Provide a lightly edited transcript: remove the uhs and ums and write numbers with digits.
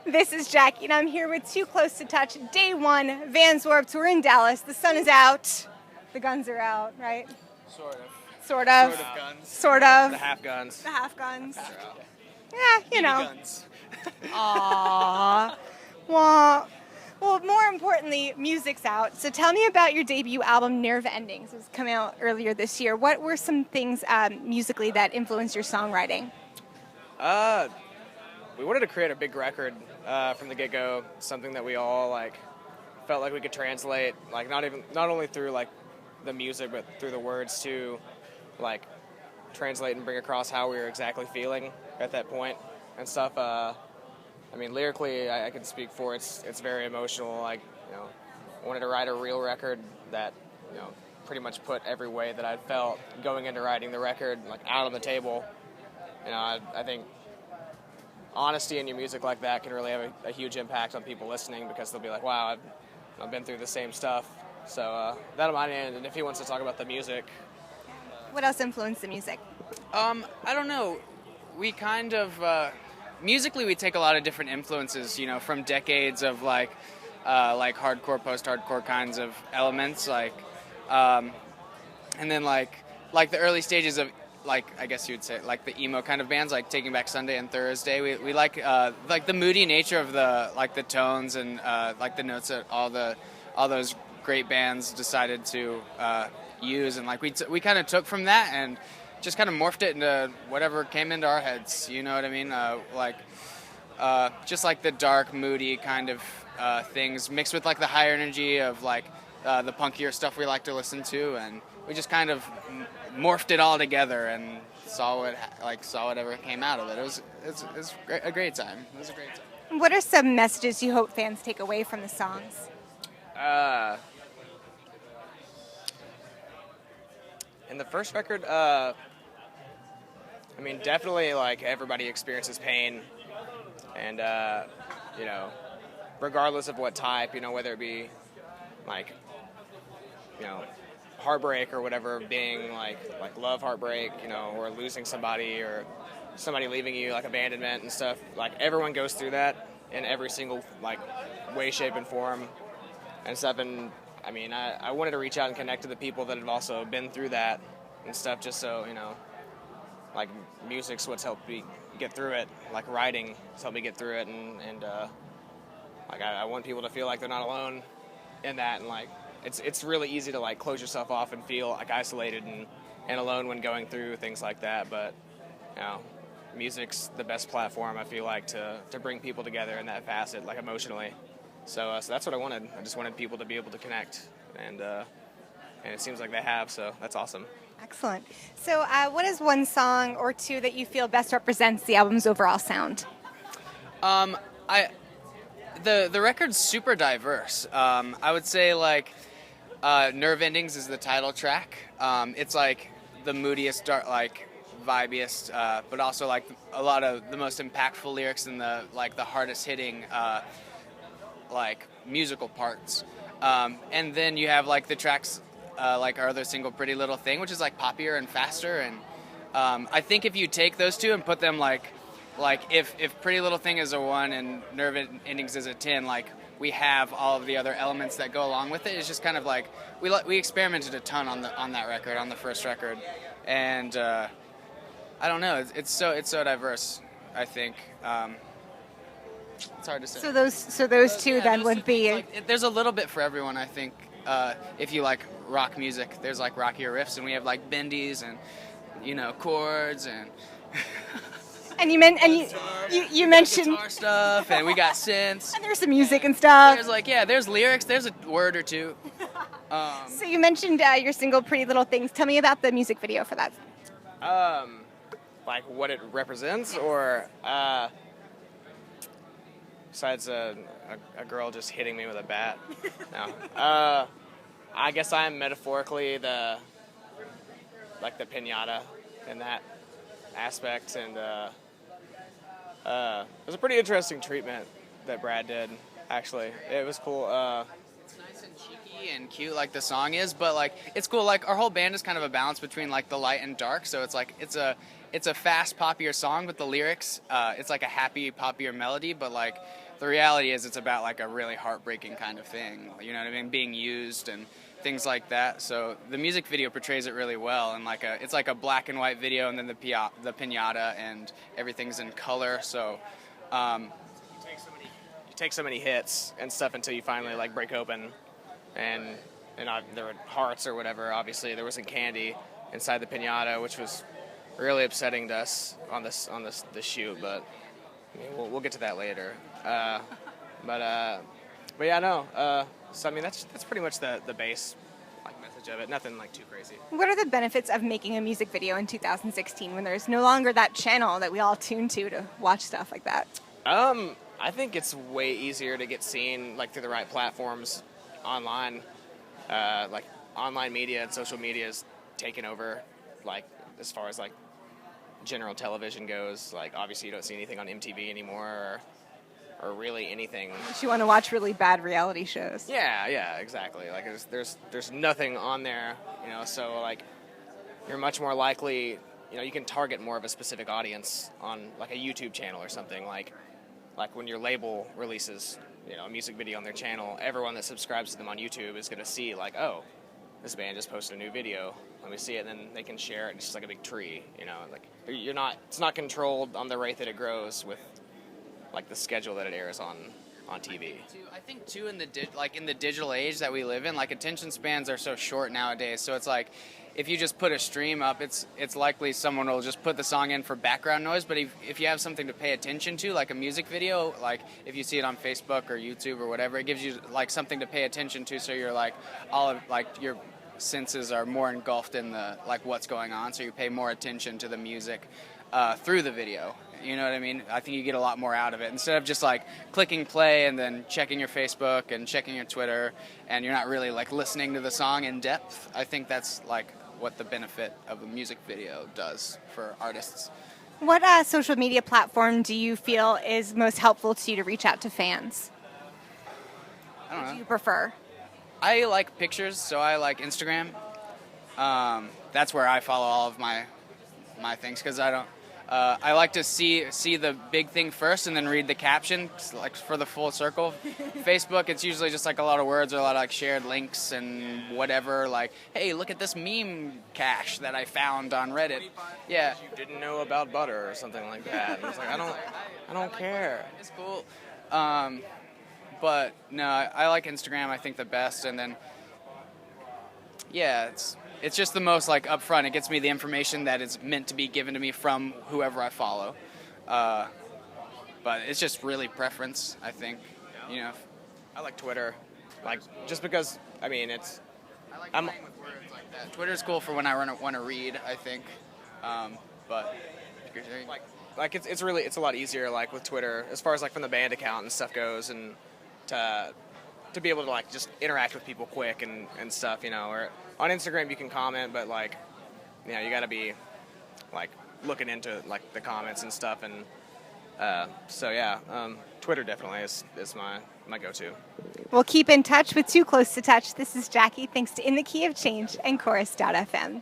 This is Jackie, and I'm here with Too Close to Touch, Day 1, Vans Warped. We're in Dallas. The sun is out. The guns are out, right? Sort of. Sort of. Sort of guns. Sort of. The half guns. The half guns. Yeah. Yeah, you BB know. guns. Aww. Well, more importantly, music's out. So tell me about your debut album, Nerve Endings. It was coming out earlier this year. What were some things musically that influenced your songwriting? We wanted to create a big record from the get-go, something that we all felt like we could translate, not only through the music, but through the words to translate and bring across how we were exactly feeling at that point and stuff. Lyrically, I can speak for it's very emotional. I wanted to write a real record that pretty much put every way that I felt going into writing the record out on the table. I think honesty in your music like that can really have a huge impact on people listening, because they'll be like, wow, I've been through the same stuff. So that on my end, and if he wants to talk about the music. What else influenced the music? I don't know. We kind of, musically we take a lot of different influences, from decades of hardcore, post-hardcore kinds of elements, and then the early stages of I guess you would say the emo kind of bands, like Taking Back Sunday and Thursday. We like the moody nature of the tones and the notes that all those great bands decided to use, and we kind of took from that and just kind of morphed it into whatever came into our heads. You know what I mean? Just the dark, moody kind of things mixed with the higher energy of the punkier stuff we like to listen to, and we just kind of morphed it all together and saw whatever came out of it. It was a great time. It was a great time. What are some messages you hope fans take away from the songs? In the first record, definitely everybody experiences pain, and regardless of what type, whether it be heartbreak or whatever, being like love heartbreak, or losing somebody, or somebody leaving you, abandonment and stuff. Everyone goes through that in every single way, shape, and form and stuff. And I wanted to reach out and connect to the people that have also been through that and stuff, just so music's what's helped me get through it. Writing has helped me get through it, and I want people to feel like they're not alone in that, and it's really easy to close yourself off and feel isolated and alone when going through things like that. But music's the best platform, I feel to bring people together in that facet, emotionally. So that's what I wanted. I just wanted people to be able to connect, and it seems like they have. So that's awesome. Excellent. So what is one song or two that you feel best represents the album's overall sound? The record's super diverse. I would say Nerve Endings is the title track. It's the moodiest, dark, vibiest, but also a lot of the most impactful lyrics and the hardest hitting musical parts. And then you have the tracks our other single, Pretty Little Thing, which is poppier and faster. And I think if you take those two and put them if Pretty Little Thing is a 1 and Nerve Endings is a 10, we have all of the other elements that go along with it. It's just kind of we experimented a ton on that record, on the first record, and I don't know, it's so diverse. I think it's hard to say. So those two then would be. There's a little bit for everyone, I think. If you like rock music, there's rockier riffs, and we have bendies and chords and. And you mentioned guitar stuff, and we got synths. And there's some music and stuff. There's lyrics. There's a word or two. So you mentioned your single, Pretty Little Things. Tell me about the music video for that. What it represents, or besides a girl just hitting me with a bat. No. I guess I'm metaphorically the pinata in that aspect, and it was a pretty interesting treatment that Brad did, actually. It was cool. It's nice and cheeky jokey and cute like the song is, but like it's cool. Like our whole band is kind of a balance between like the light and dark. So it's like it's a fast poppier song, but the lyrics it's like a happy poppier melody. But like the reality is it's about like a really heartbreaking kind of thing. You know what I mean? Being used and things like that. So the music video portrays it really well, and like it's like a black and white video, and then the piñata and everything's in color. So. You take so many hits and stuff until you finally like break open, and there were hearts or whatever. Obviously, there wasn't candy inside the piñata, which was really upsetting to us on this shoot. But I mean, we'll get to that later. But yeah, no. So I mean, that's pretty much the base like message of it. Nothing like too crazy. What are the benefits of making a music video in 2016 when there's no longer that channel that we all tune to watch stuff like that? I think it's way easier to get seen like through the right platforms online. Like online media and social media is taken over, like as far as like general television goes. Like obviously you don't see anything on MTV anymore or really anything. If you want to watch really bad reality shows. Yeah, exactly. Like there's nothing on there, you know, so like you're much more likely, you know, you can target more of a specific audience on like a YouTube channel or something. Like when your label releases, you know, a music video on their channel, everyone that subscribes to them on YouTube is going to see like, oh, this band just posted a new video. Let me see it, and then they can share it. It's just like a big tree, you know. Like it's not controlled on the rate that it grows with like the schedule that it airs on TV. I think too in the digital age that we live in, like attention spans are so short nowadays. So it's like if you just put a stream up, it's likely someone will just put the song in for background noise. But if you have something to pay attention to, like a music video, like if you see it on Facebook or YouTube or whatever, it gives you like something to pay attention to. So you're like your senses are more engulfed in the like what's going on. So you pay more attention to the music through the video. You know what I mean? I think you get a lot more out of it. Instead of just like clicking play and then checking your Facebook and checking your Twitter, and you're not really like listening to the song in depth. I think that's like what the benefit of a music video does for artists. What social media platform do you feel is most helpful to you to reach out to fans? I don't know. What do you prefer? I like pictures, so I like Instagram. That's where I follow all of my things, because I like to see the big thing first and then read the caption, like for the full circle. Facebook, it's usually just like a lot of words or a lot of like shared links and whatever. Like, hey, look at this meme cache that I found on Reddit. Yeah. You didn't know about butter or something like that. It's like I don't care. It's cool. But no, I like Instagram. I think the best, and then yeah, it's just the most like upfront. It gets me the information that is meant to be given to me from whoever I follow. But it's just really preference, I think. You know, I like Twitter, like just because I mean it's. I like playing with words like that. Twitter's cool for when I want to read, I think. But like it's a lot easier like with Twitter as far as like from the band account and stuff goes, and to be able to like just interact with people quick and stuff, you know. Or on Instagram you can comment, but like, you know, you got to be like looking into like the comments and stuff, and so yeah, Twitter definitely is my go-to. We'll keep in touch with Too Close to Touch. This is Jackie. Thanks to In the Key of Change and Chorus.fm.